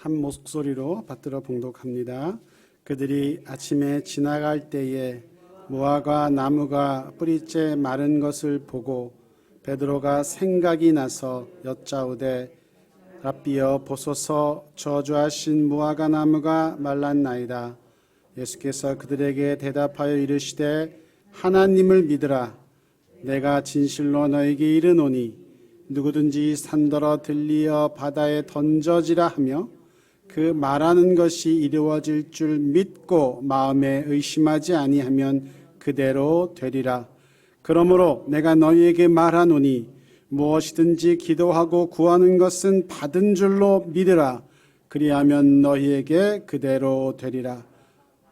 한 목소리로 받들어 봉독합니다. 그들이 아침에 지나갈 때에 무화과 나무가 뿌리째 마른 것을 보고 베드로가 생각이 나서 여짜오되 랍비여 보소서 저주하신 무화과 나무가 말랐나이다. 예수께서 그들에게 대답하여 이르시되 하나님을 믿으라. 내가 진실로 너에게 이르노니 누구든지 산더러 들리어 바다에 던져지라 하며 그 말하는 것이 이루어질 줄 믿고 마음에 의심하지 아니하면 그대로 되리라. 그러므로 내가 너희에게 말하노니 무엇이든지 기도하고 구하는 것은 받은 줄로 믿으라. 그리하면 너희에게 그대로 되리라.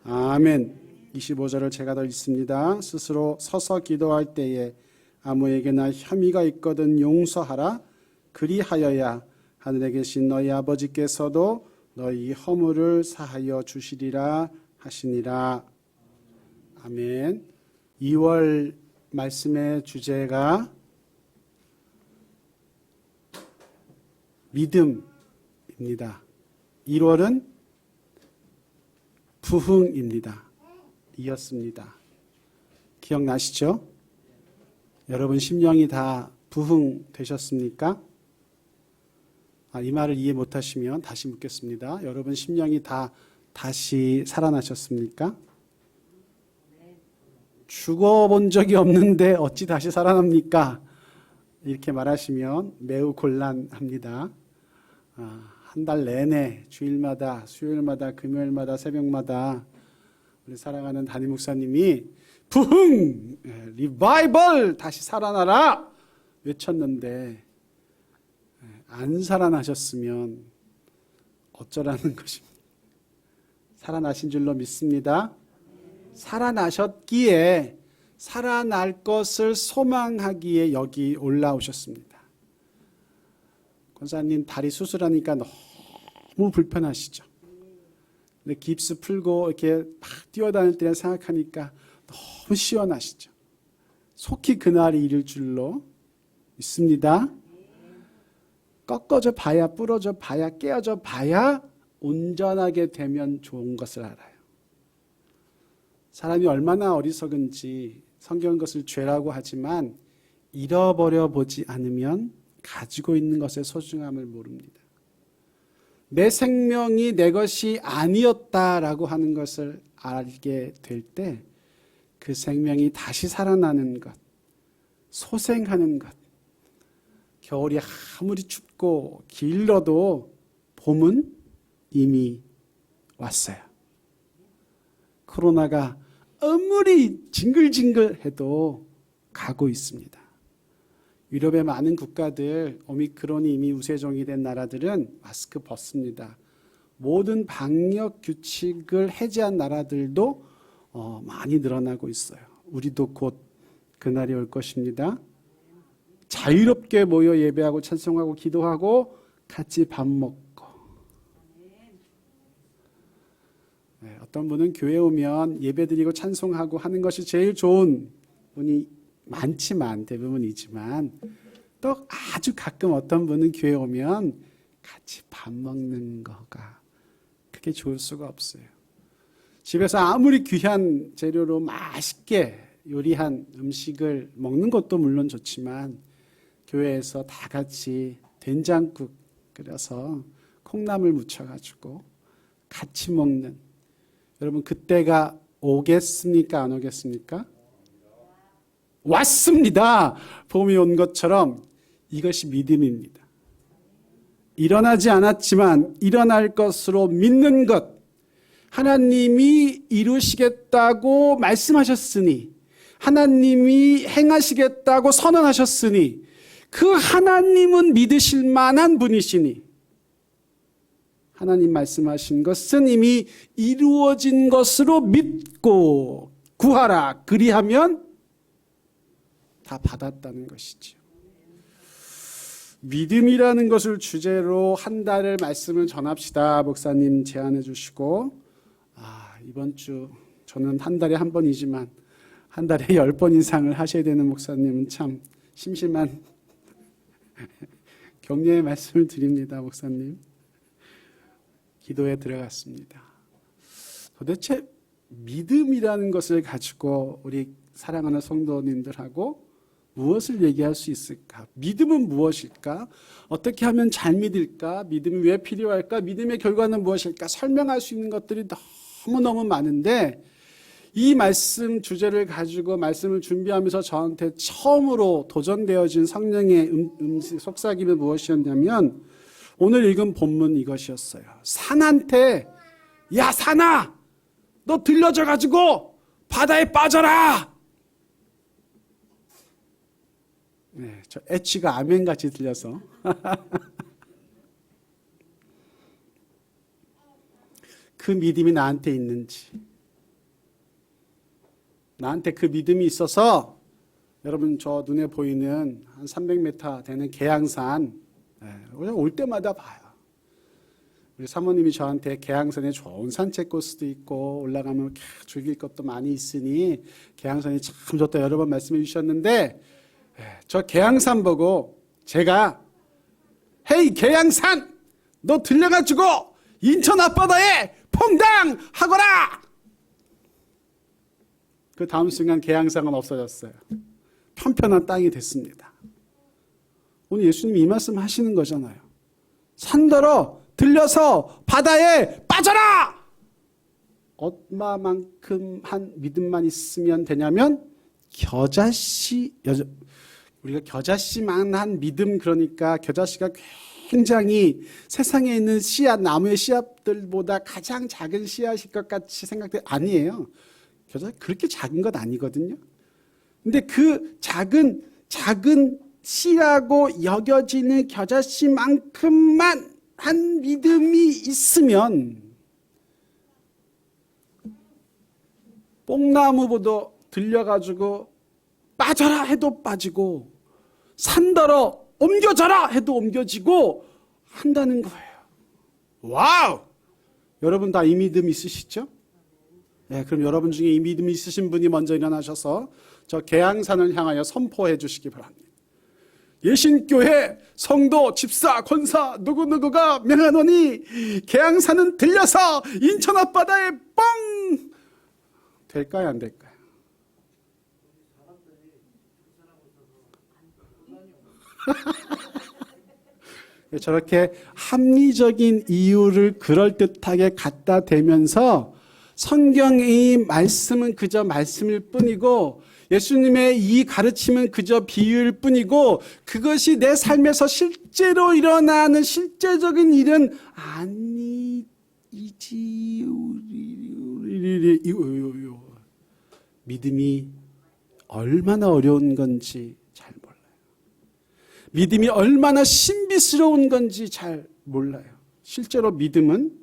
아멘. 25절을 제가 더 읽습니다. 스스로 서서 기도할 때에 아무에게나 혐의가 있거든 용서하라. 그리하여야 하늘에 계신 너희 아버지께서도 너희 허물을 사하여 주시리라 하시니라. 아멘. 2월 말씀의 주제가 믿음입니다. 1월은 부흥입니다. 이었습니다. 기억나시죠? 여러분 심령이 다 부흥되셨습니까? 이 말을 이해 못하시면 다시 묻겠습니다. 여러분 심령이 다 다시 살아나셨습니까? 죽어본 적이 없는데 어찌 다시 살아납니까? 이렇게 말하시면 매우 곤란합니다. 한 달 내내 주일마다 수요일마다 금요일마다 새벽마다 우리 사랑하는 담임 목사님이 부흥! 리바이벌! 다시 살아나라! 외쳤는데 안 살아나셨으면 어쩌라는 것입니다. 살아나신 줄로 믿습니다. 살아나셨기에 살아날 것을 소망하기에 여기 올라오셨습니다. 권사님 다리 수술하니까 너무 불편하시죠? 근데 깁스 풀고 이렇게 막 뛰어다닐 때 생각하니까 너무 시원하시죠? 속히 그날이 이를 줄로 믿습니다. 꺾어져 봐야, 부러져 봐야, 깨어져 봐야 온전하게 되면 좋은 것을 알아요. 사람이 얼마나 어리석은지 성경은 것을 죄라고 하지만 잃어버려 보지 않으면 가지고 있는 것의 소중함을 모릅니다. 내 생명이 내 것이 아니었다라고 하는 것을 알게 될 때 그 생명이 다시 살아나는 것, 소생하는 것, 겨울이 아무리 춥고 길러도 봄은 이미 왔어요. 코로나가 아무리 징글징글해도 가고 있습니다. 유럽의 많은 국가들, 오미크론이 이미 우세종이 된 나라들은 마스크 벗습니다. 모든 방역 규칙을 해제한 나라들도 많이 늘어나고 있어요. 우리도 곧 그날이 올 것입니다. 자유롭게 모여 예배하고 찬송하고 기도하고 같이 밥 먹고. 어떤 분은 교회 오면 예배드리고 찬송하고 하는 것이 제일 좋은 분이 많지만 대부분이지만 또 아주 가끔 어떤 분은 교회 오면 같이 밥 먹는 거가 그게 좋을 수가 없어요. 집에서 아무리 귀한 재료로 맛있게 요리한 음식을 먹는 것도 물론 좋지만 교회에서 다 같이 된장국 끓여서 콩나물 묻혀가지고 같이 먹는 여러분 그때가 오겠습니까? 안 오겠습니까? 왔습니다. 봄이 온 것처럼 이것이 믿음입니다. 일어나지 않았지만 일어날 것으로 믿는 것. 하나님이 이루시겠다고 말씀하셨으니 하나님이 행하시겠다고 선언하셨으니 그 하나님은 믿으실 만한 분이시니 하나님 말씀하신 것은 이미 이루어진 것으로 믿고 구하라. 그리하면 다 받았다는 것이죠. 믿음이라는 것을 주제로 한 달을 말씀을 전합시다. 목사님 제안해 주시고 이번 주 저는 한 달에 한 번이지만 한 달에 10번 이상을 하셔야 되는 목사님은 참 심심한 격려의 말씀을 드립니다. 목사님. 기도에 들어갔습니다. 도대체 믿음이라는 것을 가지고 우리 사랑하는 성도님들하고 무엇을 얘기할 수 있을까? 믿음은 무엇일까? 어떻게 하면 잘 믿을까? 믿음이 왜 필요할까? 믿음의 결과는 무엇일까? 설명할 수 있는 것들이 너무너무 많은데 이 말씀 주제를 가지고 말씀을 준비하면서 저한테 처음으로 도전되어진 성령의 속삭임은 무엇이었냐면 오늘 읽은 본문 이것이었어요. 산한테 야 산아 너 들려져 가지고 바다에 빠져라. 네, 저 애취가 아멘같이 들려서 그 믿음이 나한테 있는지 나한테 그 믿음이 있어서 여러분 저 눈에 보이는 한 300m 되는 계양산 올 때마다 봐요. 우리 사모님이 저한테 계양산에 좋은 산책 코스도 있고 올라가면 즐길 것도 많이 있으니 계양산이 참 좋다 여러 번 말씀해 주셨는데 저 계양산 보고 제가 헤이 계양산 너 들려가지고 인천 앞바다에 퐁당하거라. 그 다음 순간 계양산은 없어졌어요. 편편한 땅이 됐습니다. 오늘 예수님이 이 말씀 하시는 거잖아요. 산더러 들려서 바다에 빠져라. 얼마만큼 한 믿음만 있으면 되냐면 우리가 겨자씨만한 믿음, 그러니까 겨자씨가 굉장히 세상에 있는 씨앗, 나무의 씨앗들보다 가장 작은 씨앗일 것 같이 생각돼. 아니에요. 겨자 그렇게 작은 것 아니거든요. 근데 그 작은 씨라고 여겨지는 겨자씨만큼만 한 믿음이 있으면 뽕나무보다 들려가지고 빠져라 해도 빠지고 산더러 옮겨져라 해도 옮겨지고 한다는 거예요. 와우! 여러분 다 이 믿음 있으시죠? 네, 그럼 여러분 중에 이 믿음이 있으신 분이 먼저 일어나셔서 저 계양산을 향하여 선포해 주시기 바랍니다. 예신교회 성도 집사 권사 누구누구가 명하노니 계양산은 들려서 인천 앞바다에 뻥 될까요 안 될까요? 저렇게 합리적인 이유를 그럴듯하게 갖다 대면서 성경의 말씀은 그저 말씀일 뿐이고 예수님의 이 가르침은 그저 비유일 뿐이고 그것이 내 삶에서 실제로 일어나는 실제적인 일은 아니지. 믿음이 얼마나 어려운 건지 잘 몰라요. 믿음이 얼마나 신비스러운 건지 잘 몰라요. 실제로 믿음은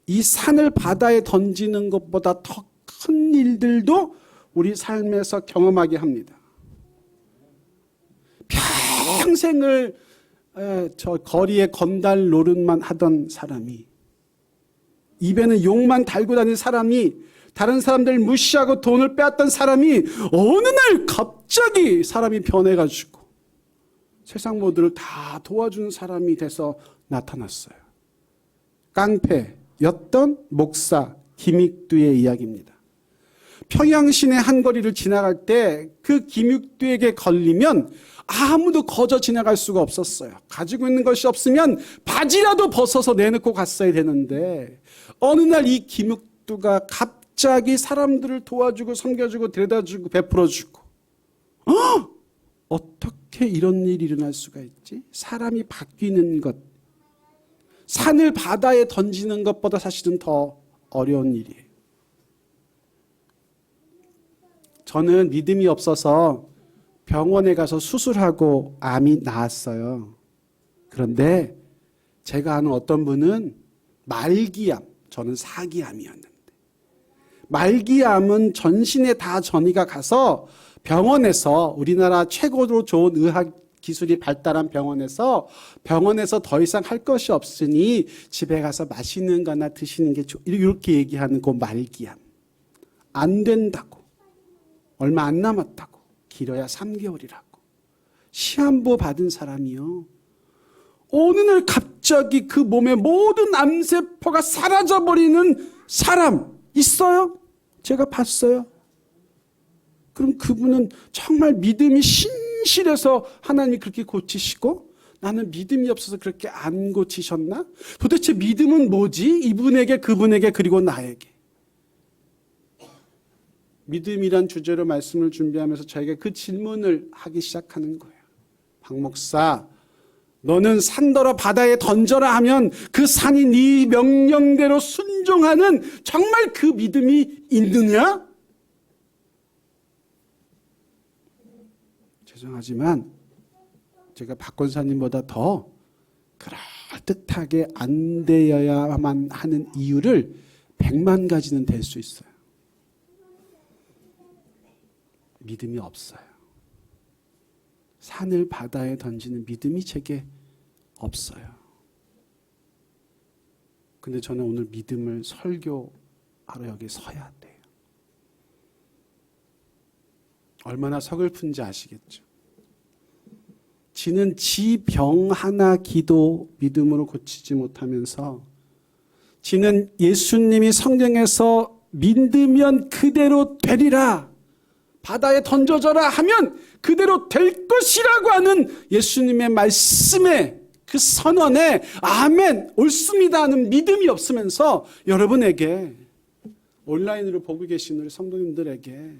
이 산을 바다에 던지는 것보다 더 큰 일들도 우리 삶에서 경험하게 합니다. 평생을 저 거리에 건달 노릇만 하던 사람이, 입에는 욕만 달고 다니는 사람이, 다른 사람들 무시하고 돈을 빼앗던 사람이 어느 날 갑자기 사람이 변해가지고 세상 모두를 다 도와주는 사람이 돼서 나타났어요. 깡패였던 목사 김익두의 이야기입니다. 평양시내 한 거리를 지나갈 때 그 김익두에게 걸리면 아무도 거저 지나갈 수가 없었어요. 가지고 있는 것이 없으면 바지라도 벗어서 내놓고 갔어야 되는데 어느 날 이 김익두가 갑자기 사람들을 도와주고 섬겨주고 데려다주고 베풀어주고 어떻게 이런 일이 일어날 수가 있지? 사람이 바뀌는 것, 산을 바다에 던지는 것보다 사실은 더 어려운 일이에요. 저는 믿음이 없어서 병원에 가서 수술하고 암이 나았어요. 그런데 제가 아는 어떤 분은 말기암, 저는 사기암이었는데 말기암은 전신에 다 전이가 가서 병원에서, 우리나라 최고로 좋은 의학 기술이 발달한 병원에서 더 이상 할 것이 없으니 집에 가서 마시는 거나 드시는 게 이렇게 얘기하는 그 말기암. 안 된다고. 얼마 안 남았다고. 길어야 3개월이라고. 시한부 받은 사람이요. 어느 날 갑자기 그 몸의 모든 암세포가 사라져버리는 사람 있어요? 제가 봤어요. 그럼 그분은 정말 믿음이 신실해서 하나님이 그렇게 고치시고 나는 믿음이 없어서 그렇게 안 고치셨나? 도대체 믿음은 뭐지? 이분에게, 그분에게, 그리고 나에게. 믿음이란 주제로 말씀을 준비하면서 저에게 그 질문을 하기 시작하는 거예요. 박 목사, 너는 산더러 바다에 던져라 하면 그 산이 네 명령대로 순종하는 정말 그 믿음이 있느냐? 죄송하지만 제가 박 권사님보다 더 그럴듯하게 안 되어야만 하는 이유를 100만 가지는 될 수 있어요. 믿음이 없어요. 산을 바다에 던지는 믿음이 제게 없어요. 근데 저는 오늘 믿음을 설교하러 여기 서야 돼요. 얼마나 서글픈지 아시겠죠? 지는 지 병 하나 기도 믿음으로 고치지 못하면서 지는 예수님이 성경에서 믿으면 그대로 되리라, 바다에 던져져라 하면 그대로 될 것이라고 하는 예수님의 말씀에, 그 선언에 아멘 옳습니다 하는 믿음이 없으면서 여러분에게, 온라인으로 보고 계신 우리 성도님들에게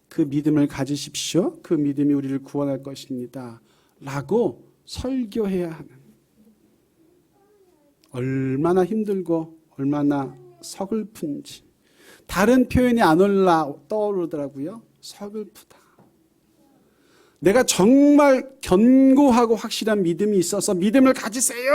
그 믿음을 가지십시오, 그 믿음이 우리를 구원할 것입니다 라고 설교해야 하는, 얼마나 힘들고 얼마나 서글픈지. 다른 표현이 안 떠오르더라고요. 서글프다. 내가 정말 견고하고 확실한 믿음이 있어서 믿음을 가지세요,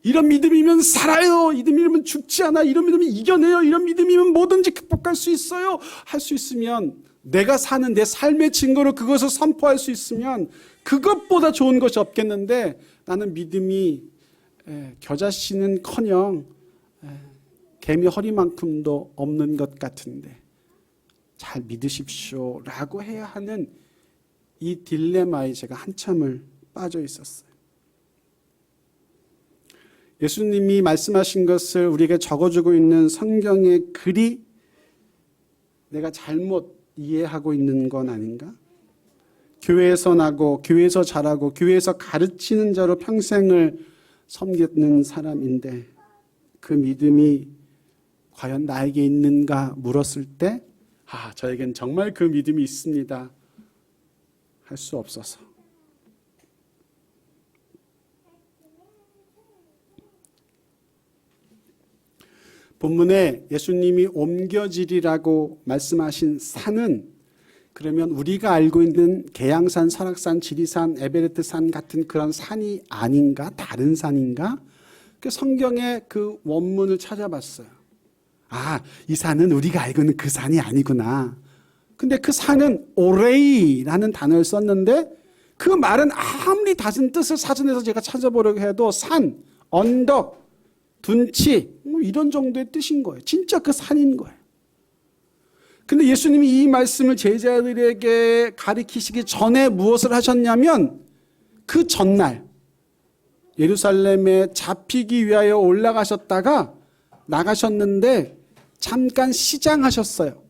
이런 믿음이면 살아요, 이런 믿음이면 죽지 않아, 이런 믿음이면 이겨내요, 이런 믿음이면 뭐든지 극복할 수 있어요 할 수 있으면, 내가 사는 내 삶의 증거로 그것을 선포할 수 있으면 그것보다 좋은 것이 없겠는데, 나는 믿음이 겨자씨는커녕 개미 허리만큼도 없는 것 같은데 잘 믿으십시오 라고 해야 하는 이 딜레마에 제가 한참을 빠져 있었어요. 예수님이 말씀하신 것을 우리에게 적어주고 있는 성경의 글이 내가 잘못 이해하고 있는 건 아닌가? 교회에서 나고 교회에서 자라고 교회에서 가르치는 자로 평생을 섬기는 사람인데 그 믿음이 과연 나에게 있는가 물었을 때, 저에겐 정말 그 믿음이 있습니다 할 수 없어서, 본문에 예수님이 옮겨지리라고 말씀하신 산은 그러면 우리가 알고 있는 계양산, 설악산, 지리산, 에베레스트산 같은 그런 산이 아닌가? 다른 산인가? 그 성경의 그 원문을 찾아봤어요. 이 산은 우리가 알고 있는 그 산이 아니구나. 근데 그 산은 오레이라는 단어를 썼는데 그 말은 아무리 다른 뜻을 사전에서 제가 찾아보려고 해도 산, 언덕, 둔치 이런 정도의 뜻인 거예요. 진짜 그 산인 거예요. 근데 예수님이 이 말씀을 제자들에게 가르치시기 전에 무엇을 하셨냐면, 그 전날 예루살렘에 잡히기 위하여 올라가셨다가 나가셨는데 잠깐 시장하셨어요.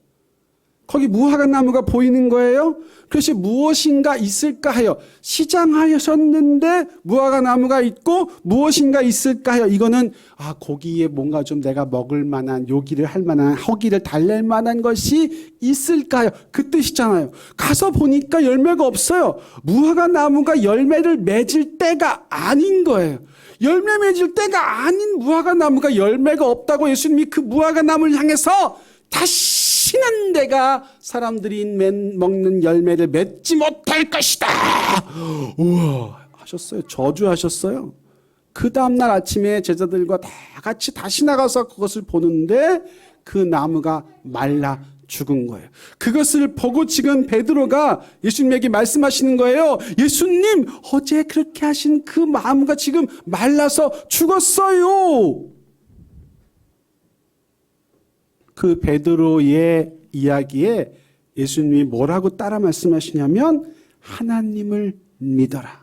거기 무화과 나무가 보이는 거예요. 그래서 무엇인가 있을까 하여 시장하셨는데 무화과 나무가 있고 무엇인가 있을까 하여, 이거는 고기에 뭔가 좀 내가 먹을 만한, 요기를 할 만한, 허기를 달랠 만한 것이 있을까 하여, 그 뜻이잖아요. 가서 보니까 열매가 없어요. 무화과 나무가 열매를 맺을 때가 아닌 거예요. 열매 맺을 때가 아닌 무화과 나무가 열매가 없다고 예수님이 그 무화과 나무를 향해서 다시는 내가 사람들이 먹는 열매를 맺지 못할 것이다, 우와 하셨어요. 저주하셨어요. 그 다음날 아침에 제자들과 다 같이 다시 나가서 그것을 보는데 그 나무가 말라 죽은 거예요. 그것을 보고 지금 베드로가 예수님에게 말씀하시는 거예요. 예수님, 어제 그렇게 하신 그 나무가 지금 말라서 죽었어요. 그 베드로의 이야기에 예수님이 뭐라고 따라 말씀하시냐면, 하나님을 믿어라.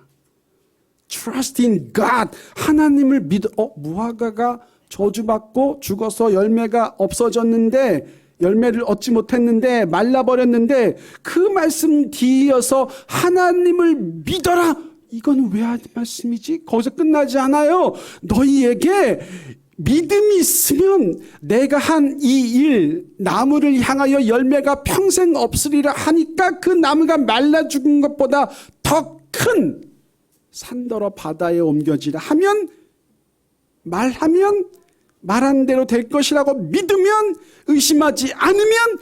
Trust in God. 하나님을 믿어. 무화과가 저주받고 죽어서 열매가 없어졌는데, 열매를 얻지 못했는데 말라버렸는데 그 말씀 뒤이어서 하나님을 믿어라. 이건 왜 하는 말씀이지? 거기서 끝나지 않아요. 너희에게 믿음이 있으면 내가 한 이 일, 나무를 향하여 열매가 평생 없으리라 하니까 그 나무가 말라 죽은 것보다 더 큰 산더러 바다에 옮겨지라 하면, 말하면 말한 대로 될 것이라고 믿으면, 의심하지 않으면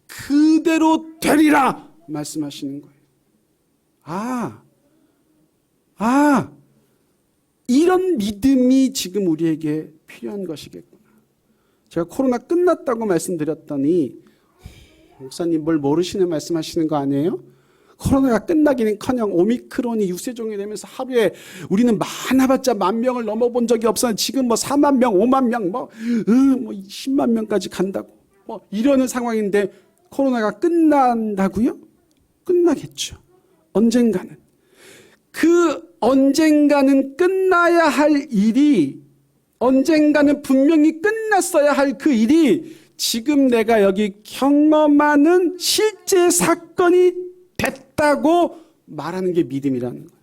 그대로 되리라 말씀하시는 거예요. 이런 믿음이 지금 우리에게 필요한 것이겠구나. 제가 코로나 끝났다고 말씀드렸더니 목사님 뭘 모르시는 말씀하시는 거 아니에요? 코로나가 끝나기는커녕 오미크론이 유세종이 되면서 하루에 우리는 많아봤자 10,000명을 넘어본 적이 없었는데 지금 4만 명, 5만 명, 10만 명까지 간다고 이러는 상황인데 코로나가 끝난다고요? 끝나겠죠. 언젠가는. 그 언젠가는 끝나야 할 일이, 언젠가는 분명히 끝났어야 할 그 일이 지금 내가 여기 경험하는 실제 사건이 됐다고 말하는 게 믿음이라는 거예요.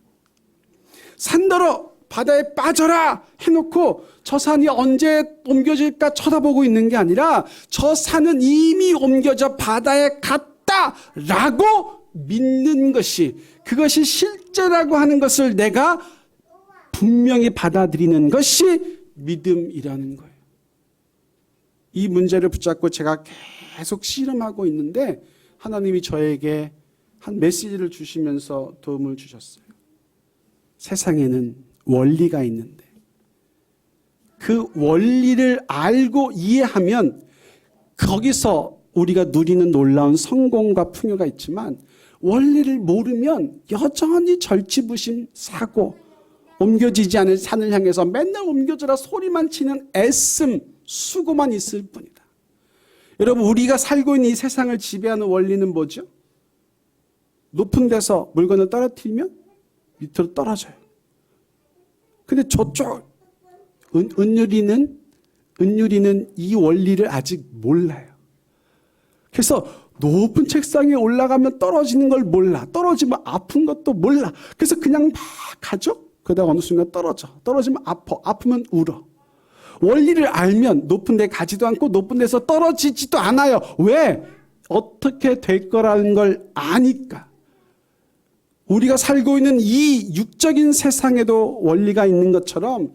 산더러 바다에 빠져라 해놓고 저 산이 언제 옮겨질까 쳐다보고 있는 게 아니라 저 산은 이미 옮겨져 바다에 갔다라고 믿는 것이, 그것이 실제라고 하는 것을 내가 분명히 받아들이는 것이 믿음이라는 거예요. 이 문제를 붙잡고 제가 계속 씨름하고 있는데 하나님이 저에게 한 메시지를 주시면서 도움을 주셨어요. 세상에는 원리가 있는데 그 원리를 알고 이해하면 거기서 우리가 누리는 놀라운 성공과 풍요가 있지만, 원리를 모르면 여전히 절치부심 사고, 옮겨지지 않을 산을 향해서 맨날 옮겨져라 소리만 치는 애씀, 수고만 있을 뿐이다. 여러분, 우리가 살고 있는 이 세상을 지배하는 원리는 뭐죠? 높은 데서 물건을 떨어뜨리면 밑으로 떨어져요. 근데 저쪽 은유리는 이 원리를 아직 몰라요. 그래서 높은 책상에 올라가면 떨어지는 걸 몰라. 떨어지면 아픈 것도 몰라. 그래서 그냥 막 가죠. 그러다가 어느 순간 떨어지면 아파. 아프면 울어. 원리를 알면 높은 데 가지도 않고 높은 데서 떨어지지도 않아요. 왜? 어떻게 될 거라는 걸 아니까. 우리가 살고 있는 이 육적인 세상에도 원리가 있는 것처럼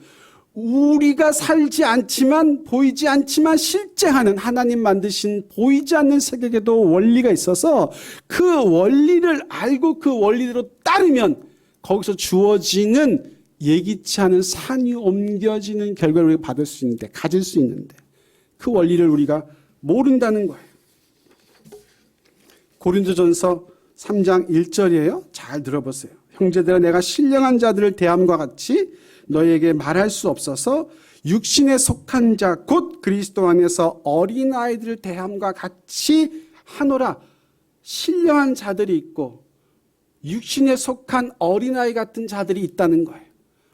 우리가 살지 않지만, 보이지 않지만 실제하는 하나님 만드신 보이지 않는 세계에도 원리가 있어서 그 원리를 알고 그 원리대로 따르면 거기서 주어지는 예기치 않은 산이 옮겨지는 결과를 우리가 받을 수 있는데, 가질 수 있는데 그 원리를 우리가 모른다는 거예요. 고린도전서 3장 1절이에요. 잘 들어보세요. 형제들아, 내가 신령한 자들을 대함과 같이 너희에게 말할 수 없어서 육신에 속한 자 곧 그리스도 안에서 어린아이들을 대함과 같이 하노라. 신령한 자들이 있고 육신에 속한 어린아이 같은 자들이 있다는 거예요.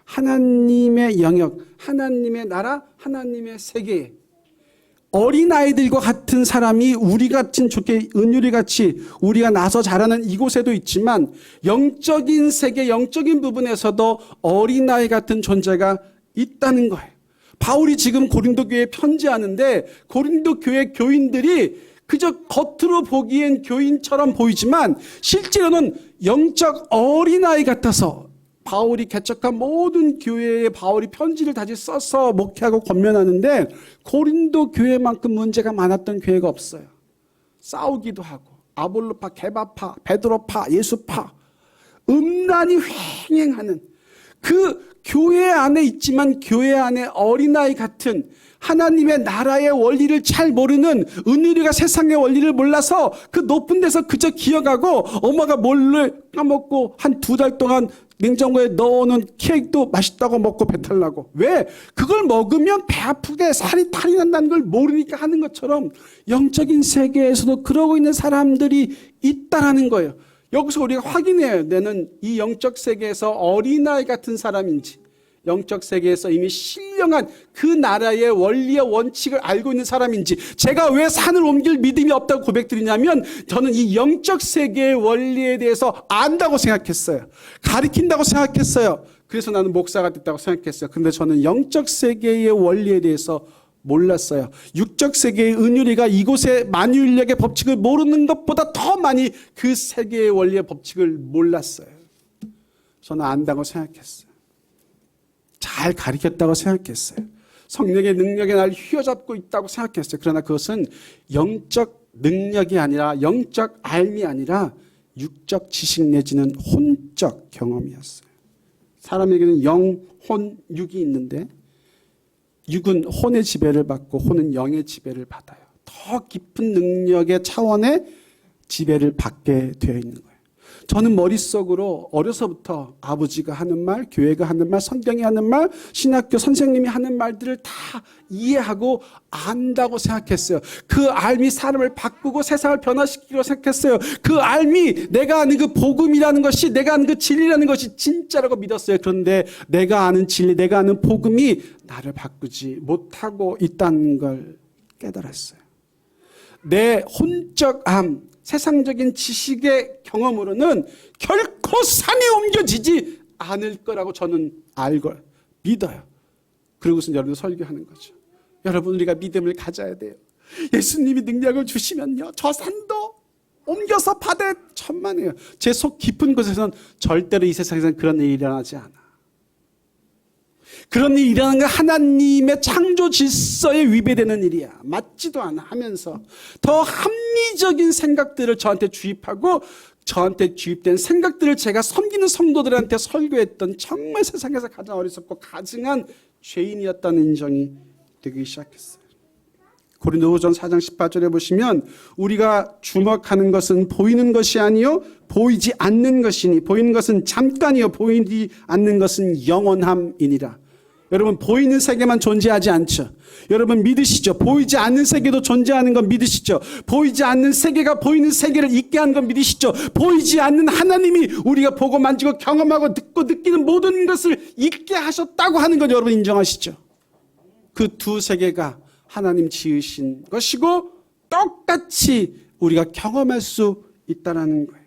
하나님의 영역, 하나님의 나라, 하나님의 세계에 어린아이들과 같은 사람이 우리 같은 좋게 은유리같이 우리가 나서 자라는 이곳에도 있지만, 영적인 세계, 영적인 부분에서도 어린아이 같은 존재가 있다는 거예요. 바울이 지금 고린도 교회에 편지하는데 고린도 교회 교인들이 그저 겉으로 보기엔 교인처럼 보이지만 실제로는 영적 어린아이 같아서, 바울이 개척한 모든 교회에 바울이 편지를 다시 써서 목회하고 권면하는데 고린도 교회만큼 문제가 많았던 교회가 없어요. 싸우기도 하고 아볼로파, 게바파, 베드로파, 예수파 음란이 횡행하는 그 교회 안에 있지만 교회 안에 어린아이 같은, 하나님의 나라의 원리를 잘 모르는, 은유리가 세상의 원리를 몰라서 그 높은 데서 그저 기어가고 엄마가 뭘를 까먹고 한 2달 동안 냉장고에 넣어놓은 케이크도 맛있다고 먹고 배탈 나고. 왜? 그걸 먹으면 배 아프게 살이 탈이 난다는 걸 모르니까 하는 것처럼 영적인 세계에서도 그러고 있는 사람들이 있다라는 거예요. 여기서 우리가 확인해야 되는 이 영적 세계에서 어린아이 같은 사람인지, 영적 세계에서 이미 신령한 그 나라의 원리와 원칙을 알고 있는 사람인지, 제가 왜 산을 옮길 믿음이 없다고 고백드리냐면 저는 이 영적 세계의 원리에 대해서 안다고 생각했어요. 가르친다고 생각했어요. 그래서 나는 목사가 됐다고 생각했어요. 그런데 저는 영적 세계의 원리에 대해서 몰랐어요. 육적 세계의 은유리가 이곳의 만유인력의 법칙을 모르는 것보다 더 많이 그 세계의 원리의 법칙을 몰랐어요. 저는 안다고 생각했어요. 잘 가르쳤다고 생각했어요. 성령의 능력에 날 휘어잡고 있다고 생각했어요. 그러나 그것은 영적 능력이 아니라, 영적 알미 아니라 육적 지식 내지는 혼적 경험이었어요. 사람에게는 영, 혼, 육이 있는데 육은 혼의 지배를 받고 혼은 영의 지배를 받아요. 더 깊은 능력의 차원의 지배를 받게 되어 있는 거예요. 저는 머릿속으로 어려서부터 아버지가 하는 말, 교회가 하는 말, 성경이 하는 말, 신학교 선생님이 하는 말들을 다 이해하고 안다고 생각했어요. 그 알미 사람을 바꾸고 세상을 변화시키려고 생각했어요. 그 알미, 내가 아는 그 복음이라는 것이, 내가 아는 그 진리라는 것이 진짜라고 믿었어요. 그런데 내가 아는 진리, 내가 아는 복음이 나를 바꾸지 못하고 있다는 걸 깨달았어요. 내 혼적 암, 세상적인 지식의 경험으로는 결코 산이 옮겨지지 않을 거라고 저는 알고 믿어요. 그러고서 여러분 설교하는 거죠. 여러분, 우리가 믿음을 가져야 돼요. 예수님이 능력을 주시면요, 저 산도 옮겨서 바다에 천만에요. 제 속 깊은 곳에서는 절대로 이 세상에서는 그런 일이 일어나지 않아. 그런 일이 일어나는 건 하나님의 창조 질서에 위배되는 일이야. 맞지도 않아 하면서 더 합리적인 생각들을 저한테 주입하고, 저한테 주입된 생각들을 제가 섬기는 성도들한테 설교했던 정말 세상에서 가장 어리석고 가증한 죄인이었다는 인정이 되기 시작했어요. 고린도후전 4장 18절에 보시면 우리가 주목하는 것은 보이는 것이 아니요 보이지 않는 것이니, 보이는 것은 잠깐이요 보이지 않는 것은 영원함이니라. 여러분, 보이는 세계만 존재하지 않죠. 여러분 믿으시죠? 보이지 않는 세계도 존재하는 건 믿으시죠? 보이지 않는 세계가 보이는 세계를 있게 하는 건 믿으시죠? 보이지 않는 하나님이 우리가 보고 만지고 경험하고 듣고 느끼는 모든 것을 있게 하셨다고 하는 건 여러분 인정하시죠? 그 두 세계가 하나님 지으신 것이고 똑같이 우리가 경험할 수 있다는 거예요.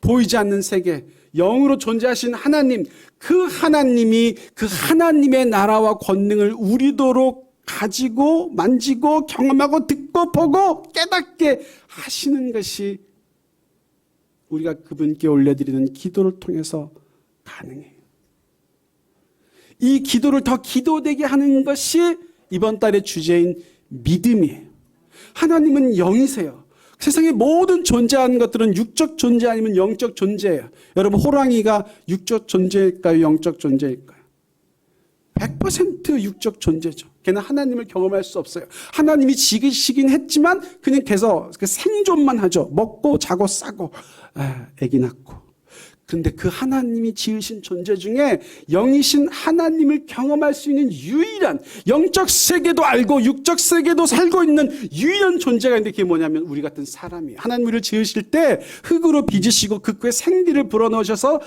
보이지 않는 세계, 영으로 존재하신 하나님, 그 하나님이 그 하나님의 나라와 권능을 우리도록 가지고 만지고 경험하고 듣고 보고 깨닫게 하시는 것이 우리가 그분께 올려드리는 기도를 통해서 가능해요. 이 기도를 더 기도되게 하는 것이 이번 달의 주제인 믿음이에요. 하나님은 영이세요. 세상의 모든 존재하는 것들은 육적 존재 아니면 영적 존재예요. 여러분, 호랑이가 육적 존재일까요? 영적 존재일까요? 100% 육적 존재죠. 걔는 하나님을 경험할 수 없어요. 하나님이 지으시긴 했지만 그냥 계속 생존만 하죠. 먹고 자고 싸고 아기 낳고. 그런데 그 하나님이 지으신 존재 중에 영이신 하나님을 경험할 수 있는 유일한, 영적 세계도 알고 육적 세계도 살고 있는 유일한 존재가 있는데 그게 뭐냐면 우리 같은 사람이에요. 하나님 우리를 지으실 때 흙으로 빚으시고 그 흙에 생기를 불어넣으셔서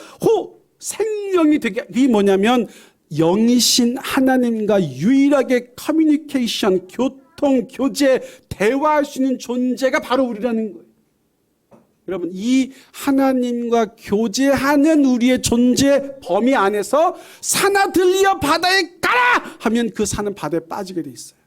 생명이 되게, 이게 뭐냐면 영이신 하나님과 유일하게 커뮤니케이션, 교통, 교제, 대화할 수 있는 존재가 바로 우리라는 거예요. 여러분, 이 하나님과 교제하는 우리의 존재 범위 안에서 산아 들리어 바다에 가라 하면 그 산은 바다에 빠지게 돼 있어요.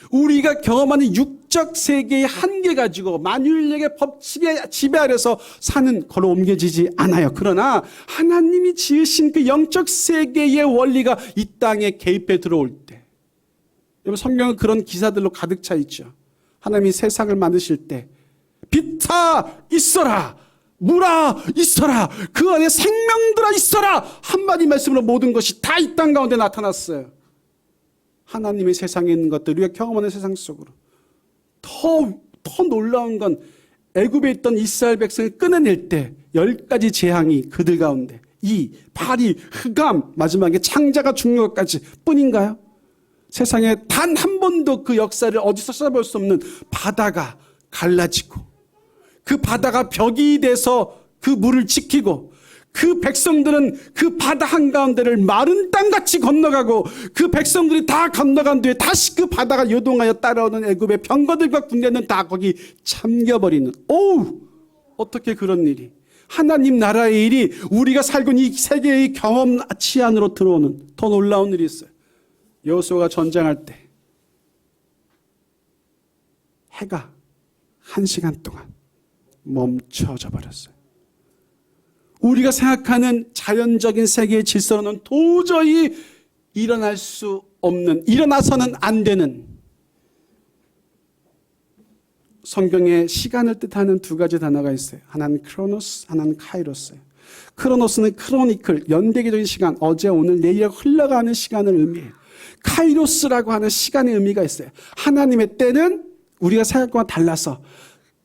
우리가 경험하는 육적 세계의 한계 가지고 만유인력의 법칙의 지배 아래서 산은 걸어 옮겨지지 않아요. 그러나 하나님이 지으신 그 영적 세계의 원리가 이 땅에 개입해 들어올 때, 여러분, 성경은 그런 기사들로 가득 차 있죠. 하나님이 세상을 만드실 때 빛아 있어라, 물아 있어라, 그 안에 생명들아 있어라, 한마디 말씀으로 모든 것이 다 이 땅 가운데 나타났어요. 하나님의 세상에 있는 것들, 우리가 경험하는 세상 속으로 더 놀라운 건 애굽에 있던 이스라엘 백성을 끊어낼 때 10가지 재앙이 그들 가운데 이 파리, 흑암, 마지막에 창자가 죽는 것까지 뿐인가요? 세상에 단 한 번도 그 역사를 어디서 찾아볼 수 없는 바다가 갈라지고 그 바다가 벽이 돼서 그 물을 지키고, 그 백성들은 그 바다 한가운데를 마른 땅같이 건너가고, 그 백성들이 다 건너간 뒤에 다시 그 바다가 요동하여 따라오는 애굽의 병거들과 군대는 다 거기 잠겨버리는. 오우, 어떻게 그런 일이, 하나님 나라의 일이 우리가 살고 있는 이 세계의 경험치 안으로 들어오는 더 놀라운 일이 있어요. 여호수아가 전쟁할 때 해가 1시간 동안 멈춰져 버렸어요. 우리가 생각하는 자연적인 세계의 질서로는 도저히 일어날 수 없는, 일어나서는 안 되는, 성경에 시간을 뜻하는 두 가지 단어가 있어요. 하나는 크로노스, 하나는 카이로스예요. 크로노스는 크로니클, 연대기적인 시간, 어제 오늘 내일 흘러가는 시간을 의미해요. 카이로스라고 하는 시간의 의미가 있어요. 하나님의 때는 우리가 생각과 달라서,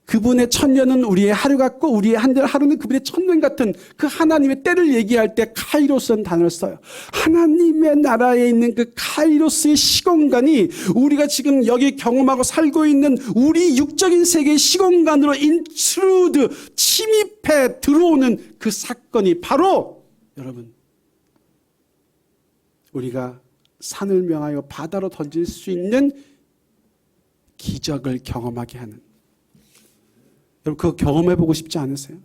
그분의 천년은 우리의 하루 같고 우리의 하루는 그분의 천년 같은 그 하나님의 때를 얘기할 때 카이로스라는 단어를 써요. 하나님의 나라에 있는 그 카이로스의 시공간이 우리가 지금 여기 경험하고 살고 있는 우리 육적인 세계의 시공간으로 인트루드, 침입해 들어오는 그 사건이 바로, 여러분, 우리가 산을 명하여 바다로 던질 수 있는 기적을 경험하게 하는, 여러분 그거 경험해보고 싶지 않으세요?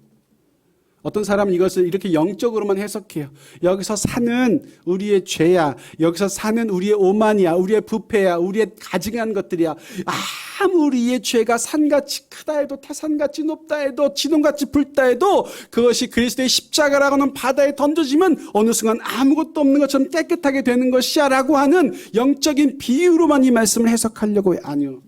어떤 사람은 이것을 이렇게 영적으로만 해석해요. 여기서 산은 우리의 죄야, 여기서 산은 우리의 오만이야, 우리의 부패야, 우리의 가증한 것들이야. 아무리의 죄가 산같이 크다 해도, 태산같이 높다 해도, 지동같이 붉다 해도 그것이 그리스도의 십자가라고 하는 바다에 던져지면 어느 순간 아무것도 없는 것처럼 깨끗하게 되는 것이야 라고 하는 영적인 비유로만 이 말씀을 해석하려고 해요. 아니요,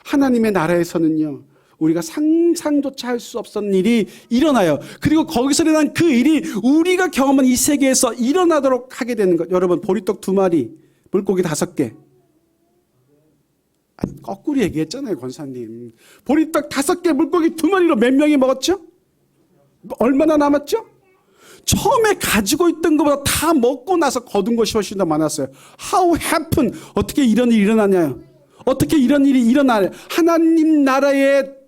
하나님의 나라에서는요, 우리가 상상조차 할 수 없었던 일이 일어나요. 그리고 거기서 일어난 그 일이 우리가 경험한 이 세계에서 일어나도록 하게 되는 것. 여러분, 보리떡 2마리, 물고기 5개. 아니, 거꾸로 얘기했잖아요, 권사님. 보리떡 5개, 물고기 2마리로 몇 명이 먹었죠? 얼마나 남았죠? 처음에 가지고 있던 것보다 다 먹고 나서 거둔 것이 훨씬 더 많았어요. How happened? 어떻게 이런 일이 일어나냐요? 어떻게 이런 일이 일어나냐? 하나님 나라의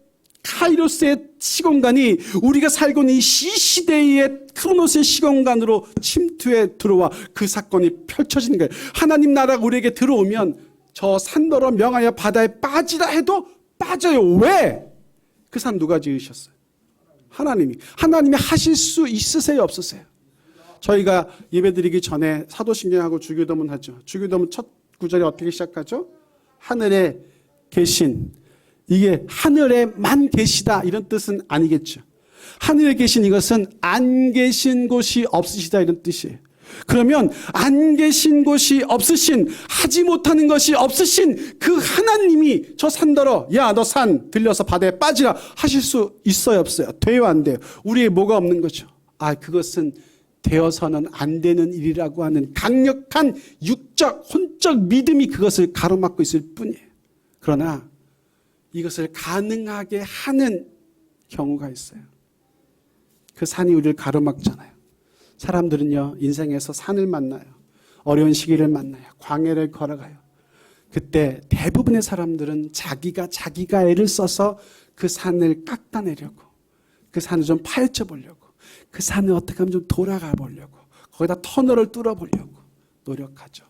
카이로스의 시공간이 우리가 살고 있는 이 시대의 크로노스의 시공간으로 침투해 들어와 그 사건이 펼쳐지는 거예요. 하나님 나라가 우리에게 들어오면 저 산더러 명하여 바다에 빠지라 해도 빠져요. 왜? 그 산 누가 지으셨어요? 하나님이. 하나님이 하실 수 있으세요, 없으세요? 저희가 예배드리기 전에 사도신경하고 주기도문 하죠. 주기도문 첫 구절이 어떻게 시작하죠? 하늘에 계신, 이게 하늘에만 계시다 이런 뜻은 아니겠죠. 하늘에 계신 이것은 안 계신 곳이 없으시다 이런 뜻이에요. 그러면 안 계신 곳이 없으신, 하지 못하는 것이 없으신 그 하나님이 저 산더러, 야 너 산 들려서 바다에 빠지라 하실 수 있어요, 없어요? 돼요, 안 돼요? 우리의 뭐가 없는 거죠. 그것은 되어서는 안 되는 일이라고 하는 강력한 육적, 혼적 믿음이 그것을 가로막고 있을 뿐이에요. 그러나 이것을 가능하게 하는 경우가 있어요. 그 산이 우리를 가로막잖아요. 사람들은요, 인생에서 산을 만나요. 어려운 시기를 만나요. 광야를 걸어가요. 그때 대부분의 사람들은 자기가 애를 써서 그 산을 깎아내려고, 그 산을 좀 파헤쳐 보려고, 그 산을 어떻게 하면 좀 돌아가 보려고, 거기다 터널을 뚫어 보려고 노력하죠.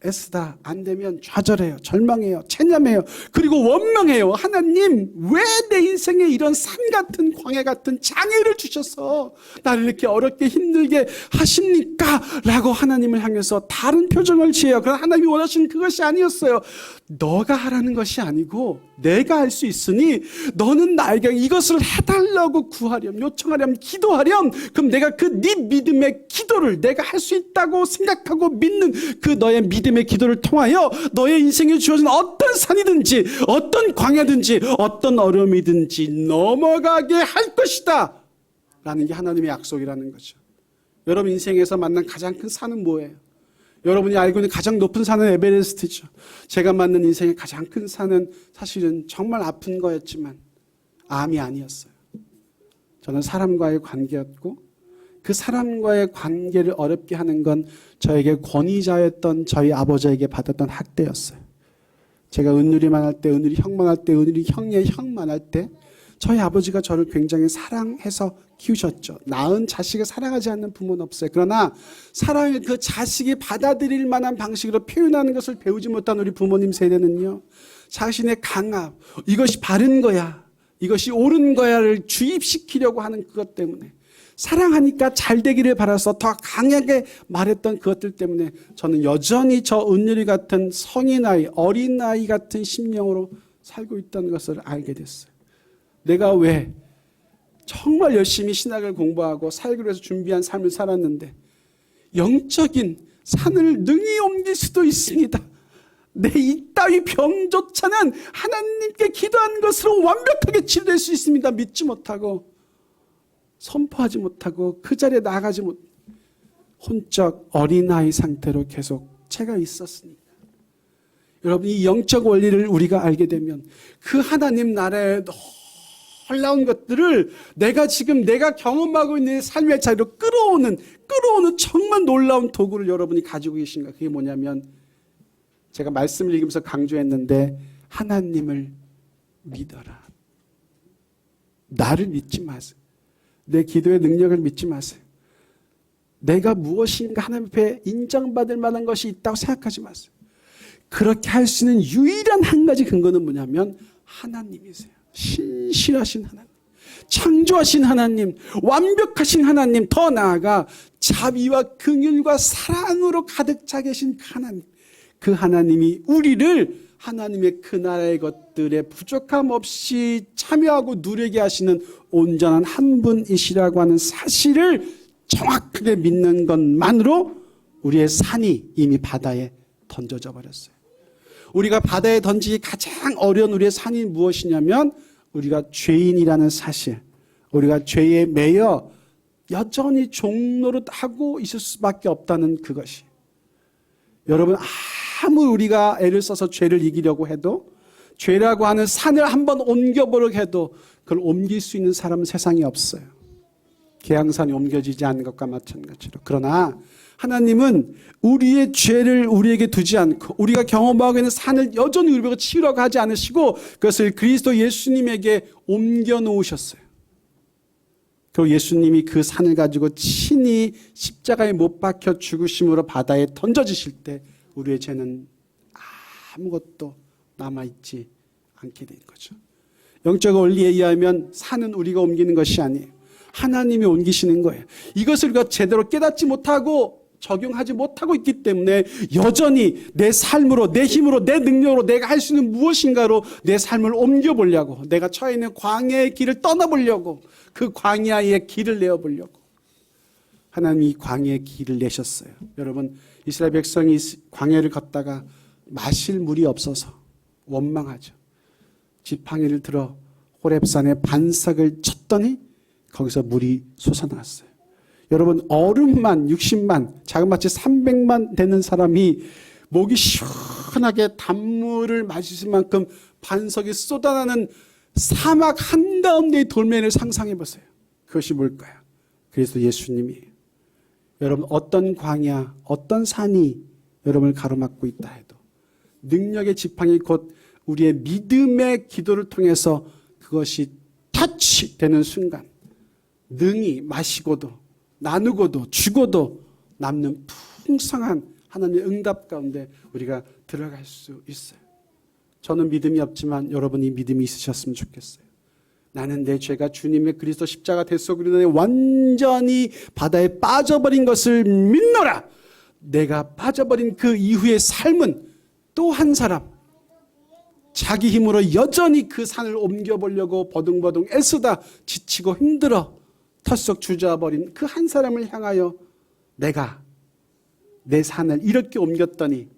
애쓰다 안 되면 좌절해요, 절망해요, 체념해요, 그리고 원망해요. 하나님, 왜 내 인생에 이런 산 같은, 광야 같은 장애를 주셔서 나를 이렇게 어렵게 힘들게 하십니까? 라고 하나님을 향해서 다른 표정을 취해요. 그러나 하나님이 원하시는 그것이 아니었어요. 너가 하라는 것이 아니고 내가 할 수 있으니 너는 나에게 이것을 해달라고 구하렴, 요청하렴, 기도하렴. 그럼 내가 그 네 믿음의 기도를, 내가 할 수 있다고 생각하고 믿는 그 너의 믿음의 기도를 통하여 너의 인생에 주어진 어떤 산이든지, 어떤 광야든지, 어떤 어려움이든지 넘어가게 할 것이다 라는 게 하나님의 약속이라는 거죠. 여러분 인생에서 만난 가장 큰 산은 뭐예요? 여러분이 알고 있는 가장 높은 산은 에베레스트죠. 제가 만난 인생의 가장 큰 산은 사실은 정말 아픈 거였지만 암이 아니었어요. 저는 사람과의 관계였고, 그 사람과의 관계를 어렵게 하는 건 저에게 권위자였던 저희 아버지에게 받았던 학대였어요. 제가 은율이만 할 때, 은율이 형만 할 때, 은율이 형의 형만 할 때 저희 아버지가 저를 굉장히 사랑해서 키우셨죠. 낳은 자식을 사랑하지 않는 부모는 없어요. 그러나 사랑을 그 자식이 받아들일 만한 방식으로 표현하는 것을 배우지 못한 우리 부모님 세대는요, 자신의 강압, 이것이 바른 거야, 이것이 옳은 거야를 주입시키려고 하는 그것 때문에, 사랑하니까 잘 되기를 바라서 더 강하게 말했던 그것들 때문에 저는 여전히 저 은율이 같은 성인아이, 어린아이 같은 심령으로 살고 있다는 것을 알게 됐어요. 내가 왜 정말 열심히 신학을 공부하고 살기로 해서 준비한 삶을 살았는데 영적인 산을 능히 옮길 수도 있습니다. 내 이따위 병조차는 하나님께 기도한 것으로 완벽하게 치료될 수 있습니다. 믿지 못하고 선포하지 못하고 그 자리에 나가지 못, 혼적 어린아이 상태로 계속 제가 있었으니까. 여러분, 이 영적 원리를 우리가 알게 되면 그 하나님 나라의 놀라운 것들을 내가 지금 내가 경험하고 있는 삶의 자리로 끌어오는 정말 놀라운 도구를 여러분이 가지고 계신가. 그게 뭐냐면, 제가 말씀을 읽으면서 강조했는데, 하나님을 믿어라. 나를 믿지 마세요. 내 기도의 능력을 믿지 마세요. 내가 무엇인가 하나님 앞에 인정받을 만한 것이 있다고 생각하지 마세요. 그렇게 할 수 있는 유일한 한 가지 근거는 뭐냐면 하나님이세요. 신실하신 하나님, 창조하신 하나님, 완벽하신 하나님, 더 나아가 자비와 긍휼과 사랑으로 가득 차 계신 하나님, 그 하나님이 우리를 하나님의 그 나라의 것들에 부족함 없이 참여하고 누리게 하시는 온전한 한 분이시라고 하는 사실을 정확하게 믿는 것만으로 우리의 산이 이미 바다에 던져져 버렸어요. 우리가 바다에 던지기 가장 어려운 우리의 산이 무엇이냐면, 우리가 죄인이라는 사실, 우리가 죄에 매여 여전히 종노릇하고 있을 수밖에 없다는 그것이. 여러분, 아무리 우리가 애를 써서 죄를 이기려고 해도, 죄라고 하는 산을 한번 옮겨보려고 해도 그걸 옮길 수 있는 사람은 세상에 없어요. 계양산이 옮겨지지 않는 것과 마찬가지로. 그러나 하나님은 우리의 죄를 우리에게 두지 않고 우리가 경험하고 있는 산을 여전히 우리에게 치우라고 하지 않으시고 그것을 그리스도 예수님에게 옮겨 놓으셨어요. 그리고 예수님이 그 산을 가지고 친히 십자가에 못 박혀 죽으심으로 바다에 던져지실 때 우리의 죄는 아무것도 남아있지 않게 된 거죠. 영적 원리에 의하면 산은 우리가 옮기는 것이 아니에요. 하나님이 옮기시는 거예요. 이것을 우리가 제대로 깨닫지 못하고 적용하지 못하고 있기 때문에 여전히 내 삶으로, 내 힘으로, 내 능력으로 내가 할 수 있는 무엇인가로 내 삶을 옮겨보려고, 내가 처해 있는 광야의 길을 떠나보려고, 그 광야의 길을 내어보려고 하나님이 광야의 길을 내셨어요. 여러분, 이스라엘 백성이 광야를 걷다가 마실 물이 없어서 원망하죠. 지팡이를 들어 호렙산에 반석을 쳤더니 거기서 물이 솟아났어요. 여러분, 얼음만 60만, 자그마치 300만 되는 사람이 목이 시원하게 단물을 마실 만큼 반석이 쏟아나는 사막 한가운데의 돌멩이를 상상해 보세요. 그것이 뭘까요? 그래서 예수님이에요. 여러분, 어떤 광야, 어떤 산이 여러분을 가로막고 있다 해도 능력의 지팡이 곧 우리의 믿음의 기도를 통해서 그것이 터치되는 순간 능히 마시고도 나누고도 주고도 남는 풍성한 하나님의 응답 가운데 우리가 들어갈 수 있어요. 저는 믿음이 없지만 여러분이 믿음이 있으셨으면 좋겠어요. 나는 내 죄가 주님의 그리스도 십자가 대속으로 완전히 바다에 빠져버린 것을 믿노라. 내가 빠져버린 그 이후의 삶은 또 한 사람, 자기 힘으로 여전히 그 산을 옮겨보려고 버둥버둥 애쓰다 지치고 힘들어 털썩 주저버린 그 한 사람을 향하여 내가 내 산을 이렇게 옮겼더니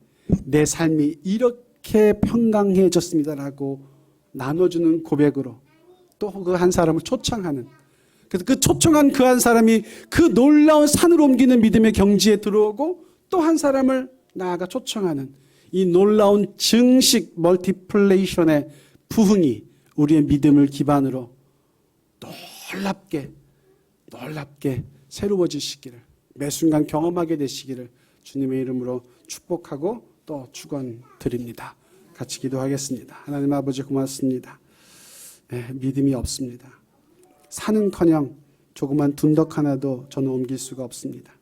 내 삶이 이렇게 평강해졌습니다라고 나눠주는 고백으로 또 그 한 사람을 초청하는, 그래서 그 초청한 그 한 사람이 그 놀라운 산을 옮기는 믿음의 경지에 들어오고 또 한 사람을 나아가 초청하는 이 놀라운 증식 멀티플레이션의 부흥이 우리의 믿음을 기반으로 놀랍게 새로워지시기를, 매 순간 경험하게 되시기를 주님의 이름으로 축복하고 또 축원드립니다. 같이 기도하겠습니다. 하나님 아버지 고맙습니다. 믿음이 없습니다. 산은커녕 조그만 둔덕 하나도 저는 옮길 수가 없습니다.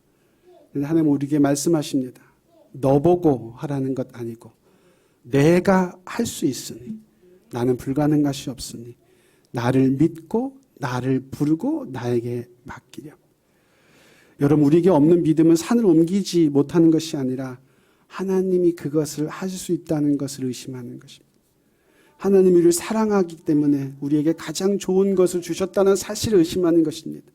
그런데 하나님 우리에게 말씀하십니다. 너 보고 하라는 것 아니고 내가 할 수 있으니 나는 불가능한 것이 없으니 나를 믿고 나를 부르고 나에게 맡기렴. 여러분 우리에게 없는 믿음은 산을 옮기지 못하는 것이 아니라 하나님이 그것을 하실 수 있다는 것을 의심하는 것입니다. 하나님이 우리를 사랑하기 때문에 우리에게 가장 좋은 것을 주셨다는 사실을 의심하는 것입니다.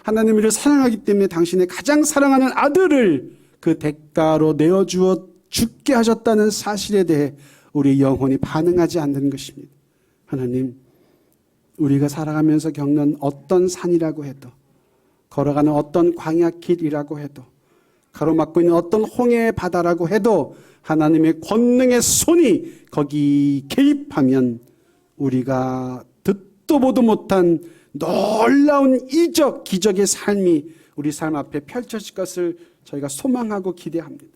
하나님이 우리를 사랑하기 때문에 당신의 가장 사랑하는 아들을 그 대가로 내어주어 죽게 하셨다는 사실에 대해 우리의 영혼이 반응하지 않는 것입니다. 하나님, 우리가 살아가면서 겪는 어떤 산이라고 해도, 걸어가는 어떤 광야길이라고 해도, 가로막고 있는 어떤 홍해의 바다라고 해도 하나님의 권능의 손이 거기 개입하면 우리가 듣도 보도 못한 놀라운 이적, 기적의 삶이 우리 삶 앞에 펼쳐질 것을 저희가 소망하고 기대합니다.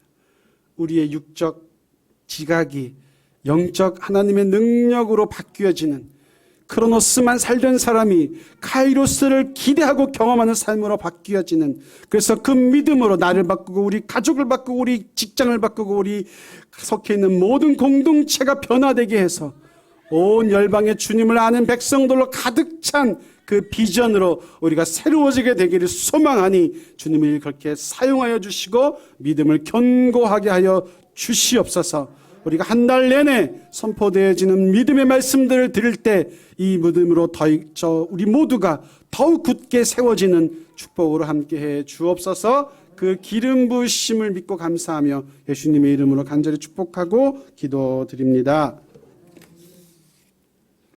우리의 육적 지각이 영적 하나님의 능력으로 바뀌어지는 크로노스만 살던 사람이 카이로스를 기대하고 경험하는 삶으로 바뀌어지는, 그래서 그 믿음으로 나를 바꾸고 우리 가족을 바꾸고 우리 직장을 바꾸고 우리 속해 있는 모든 공동체가 변화되게 해서 온 열방의 주님을 아는 백성들로 가득 찬 그 비전으로 우리가 새로워지게 되기를 소망하니 주님이 그렇게 사용하여 주시고 믿음을 견고하게 하여 주시옵소서. 우리가 한 달 내내 선포되어지는 믿음의 말씀들을 들을 때 이 믿음으로 우리 모두가 더욱 굳게 세워지는 축복으로 함께해 주옵소서. 그 기름 부으심을 믿고 감사하며 예수님의 이름으로 간절히 축복하고 기도드립니다.